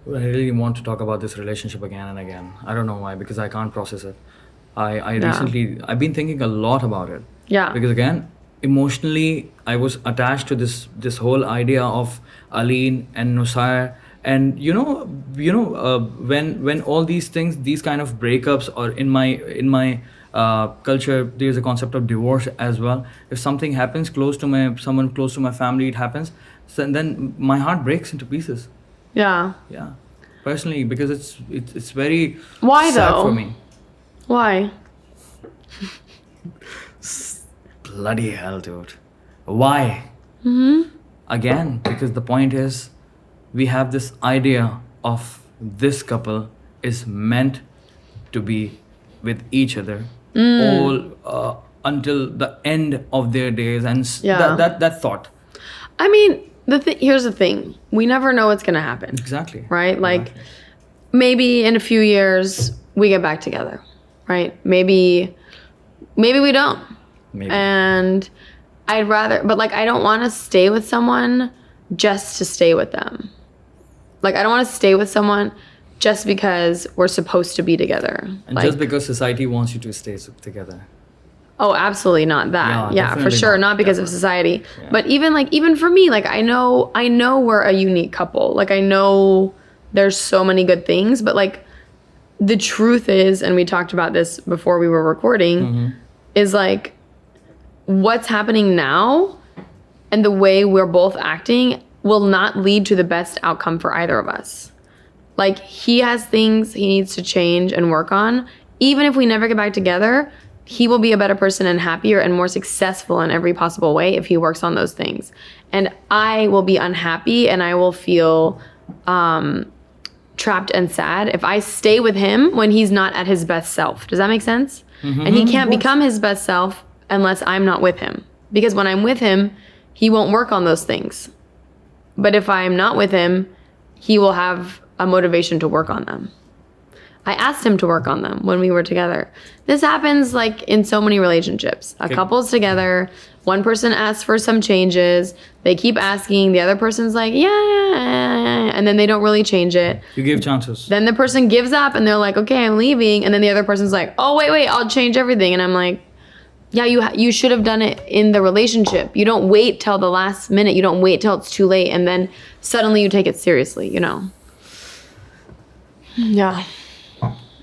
I really want to talk about this relationship again and again. I don't know why, because I can't process it. I've been thinking a lot about it. Yeah. Because again, emotionally, I was attached to this whole idea of Alyne and Nusair. And when all these things, these kind of breakups, or in my culture, there's a concept of divorce as well. If something happens someone close to my family, it happens, so then my heart breaks into pieces. Yeah. Yeah, personally, because it's very Why sad though? for me. Why? Bloody hell, dude. Why? Again, because the point is, we have this idea of this couple is meant to be with each other all until the end of their days, and Yeah. that thought. I mean, here's the thing. We never know what's going to happen. Exactly. Right? Like, Exactly. maybe in a few years we get back together, right? Maybe we don't. Maybe. And I'd rather, but like, I don't want to stay with someone just to stay with them. Like, I don't want to stay with someone just because we're supposed to be together. And Like, just because society wants you to stay together. oh, absolutely not that. Yeah, Yeah, for definitely sure. not. Not because of society. Yeah. But even for me, like, I know we're a unique couple. Like, I know there's so many good things, but like, the truth is, and we talked about this before we were recording, is like, what's happening now and the way we're both acting will not lead to the best outcome for either of us. Like, he has things he needs to change and work on. Even if we never get back together, he will be a better person and happier and more successful in every possible way if he works on those things. And I will be unhappy and I will feel trapped and sad if I stay with him when he's not at his best self. Does that make sense? And he can't become his best self unless I'm not with him. Because when I'm with him, he won't work on those things. But if I'm not with him, he will have a motivation to work on them. I asked him to work on them when we were together. This happens like in so many relationships. A couple's together, one person asks for some changes, they keep asking, the other person's like, yeah, and then they don't really change it. You give chances. Then the person gives up and they're like, okay, I'm leaving. And then the other person's like, oh, wait, I'll change everything. And I'm like, yeah, you should have done it in the relationship. You don't wait till the last minute. You don't wait till it's too late. And then suddenly you take it seriously, you know? Yeah.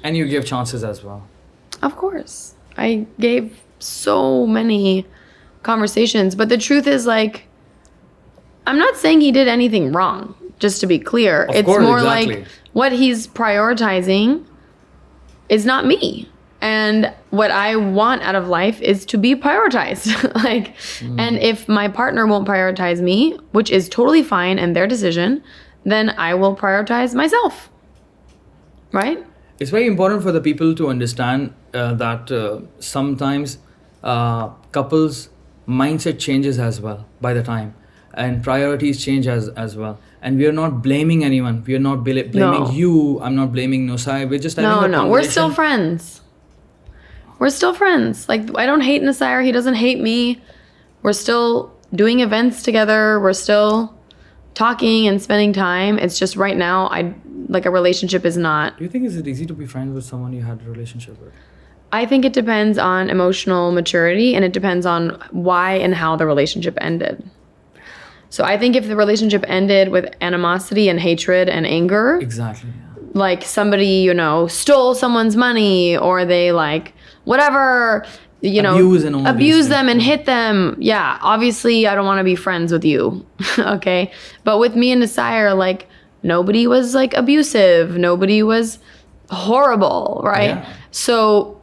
And you give chances as well. Of course. I gave so many conversations. But the truth is, like, I'm not saying he did anything wrong, just to be clear. Of It's course, more exactly. like what he's prioritizing is not me. And what I want out of life is to be prioritized. And if my partner won't prioritize me, which is totally fine and their decision, then I will prioritize myself. Right? It's very important for the people to understand that sometimes couples' mindset changes as well by the time, and priorities change as well. And we are not blaming anyone. We are not blaming No. you. I'm not blaming Nosai. We're just having a No, conversation. we're still friends. We're still friends. Like, I don't hate Nasir. He doesn't hate me. We're still doing events together. We're still talking and spending time. It's just right now, a relationship is not. Do you think is it easy to be friends with someone you had a relationship with? I think it depends on emotional maturity and it depends on why and how the relationship ended. So I think if the relationship ended with animosity and hatred and anger, Exactly. Yeah. like somebody, stole someone's money or they like whatever, Abuse and all abuse these them things. and hit them. Yeah, obviously I don't want to be friends with you. Okay. But with me and Nasir, like nobody was like abusive. Nobody was horrible. Right. Yeah. So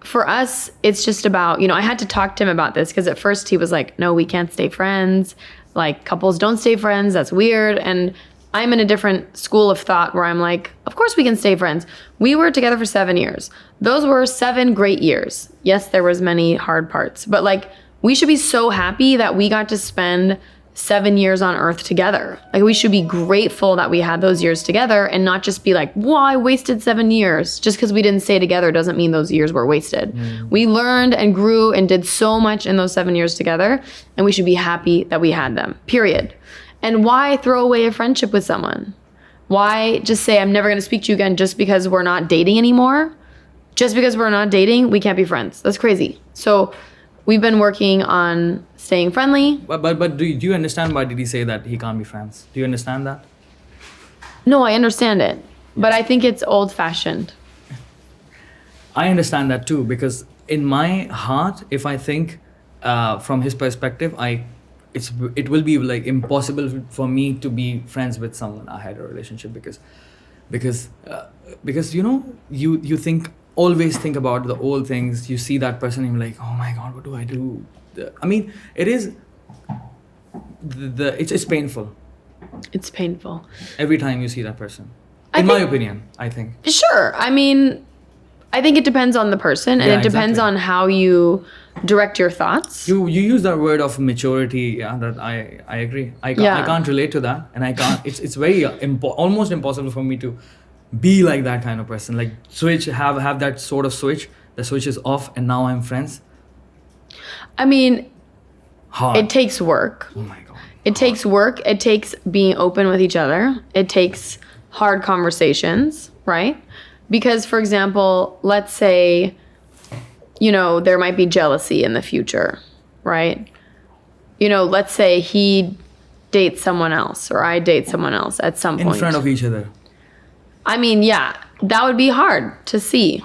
for us, it's just about, I had to talk to him about this because at first he was like, no, we can't stay friends. Like couples don't stay friends. That's weird. And I'm in a different school of thought where I'm like, of course we can stay friends. We were together for 7 years. Those were 7 great years. Yes, there was many hard parts, but like we should be so happy that we got to spend 7 years on earth together. Like we should be grateful that we had those years together and not just be like, well, I wasted 7 years. Just because we didn't stay together doesn't mean those years were wasted. We learned and grew and did so much in those 7 years together, and we should be happy that we had them, period. And why throw away a friendship with someone? Why just say, I'm never going to speak to you again just because we're not dating anymore? Just because we're not dating, we can't be friends. That's crazy. So we've been working on staying friendly. But do you understand why did he say that he can't be friends? Do you understand that? No, I understand it. But I think it's old-fashioned. I understand that too, because in my heart, if I think from his perspective, it will be like impossible for me to be friends with someone I had a relationship because you know you think always think about the old things. You see that person and you're like, oh my god, what do I do? I mean, it is it's painful. It's painful. Every time you see that person. In my opinion, I think. Sure. I mean, I think it depends on the person, and Yeah, it depends exactly. on how you direct your thoughts. You use that word of maturity. Yeah, that I agree. I can't relate to that, and I can't. It's very almost impossible for me to be like that kind of person. Like have that sort of switch. The switch is off, and now I'm friends. I mean, Hard. it takes work. Oh my god. It takes work. It takes being open with each other. It takes hard conversations, right? Because, for example, let's say, you know, there might be jealousy in the future, right? You know, let's say he dates someone else or I date someone else at some point. In front of each other. I mean, yeah, that would be hard to see.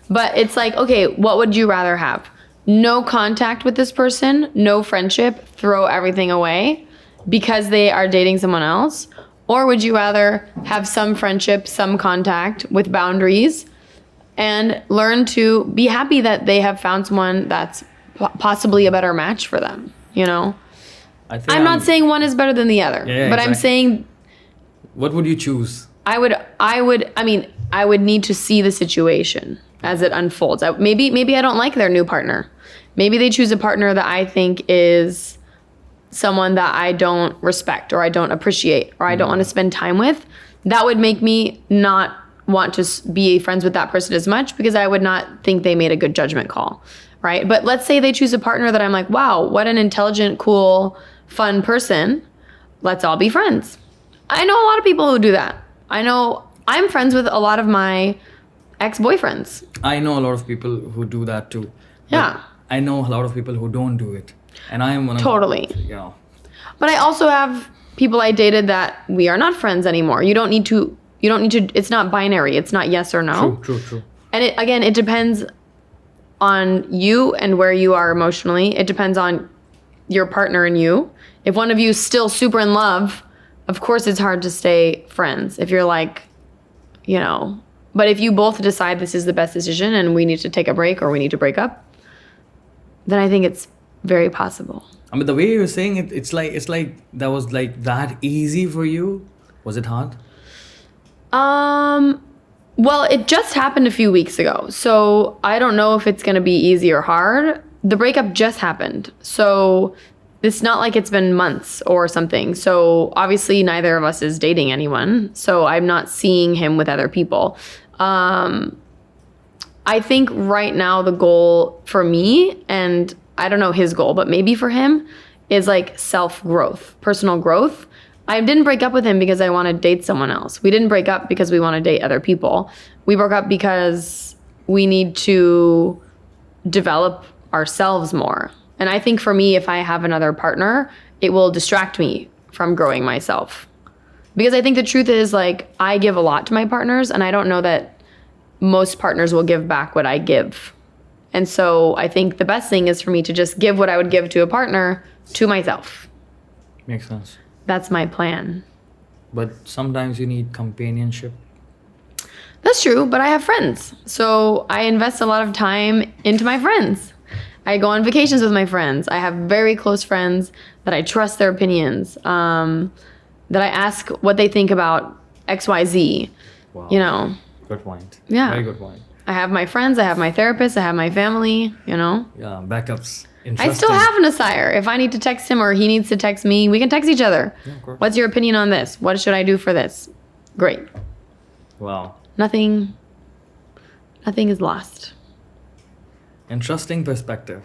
But it's like, okay, what would you rather have? No contact with this person, no friendship, throw everything away because they are dating someone else? Or would you rather have some friendship, some contact with boundaries and learn to be happy that they have found someone that's possibly a better match for them, you know? I'm not saying one is better than the other, but I'm saying... What would you choose? I would need to see the situation as it unfolds. Maybe I don't like their new partner. Maybe they choose a partner that I think is someone that I don't respect or I don't appreciate or I don't want to spend time with. That would make me not want to be friends with that person as much because I would not think they made a good judgment call, right? But let's say they choose a partner that I'm like, wow, what an intelligent, cool, fun person. Let's all be friends. I know a lot of people who do that. I know I'm friends with a lot of my ex-boyfriends. I know a lot of people who do that too. Yeah. I know a lot of people who don't do it. And I am one of Totally. You know. But I also have people I dated that we are not friends anymore. You don't need to, it's not binary. It's not yes or no. True. And it depends on you and where you are emotionally. It depends on your partner and you. If one of you is still super in love, of course it's hard to stay friends. If you're like, you know, but if you both decide this is the best decision and we need to take a break or we need to break up, then I think it's very possible. I mean, the way you were saying it, it's like that was like that easy for you. Was it hard? Well, it just happened a few weeks ago. So I don't know if it's going to be easy or hard. The breakup just happened. So it's not like it's been months or something. So obviously neither of us is dating anyone. So I'm not seeing him with other people. I think right now the goal for me, and I don't know his goal, but maybe for him, is like self-growth, personal growth. I didn't break up with him because I want to date someone else. We didn't break up because we want to date other people. We broke up because we need to develop ourselves more. And I think for me, if I have another partner, it will distract me from growing myself. Because I think the truth is, like, I give a lot to my partners, and I don't know that most partners will give back what I give. And so I think the best thing is for me to just give what I would give to a partner to myself. Makes sense. That's my plan. But sometimes you need companionship. That's true, but I have friends. So I invest a lot of time into my friends. I go on vacations with my friends. I have very close friends that I trust their opinions, that I ask what they think about XYZ, Wow. you know. Good point. Yeah. Very good point. I have my friends, I have my therapist, I have my family, you know. Yeah, backups. I still have an Asire. If I need to text him or he needs to text me, we can text each other. Yeah, of course. What's your opinion on this? What should I do for this? Great. Wow. Nothing is lost. Interesting perspective.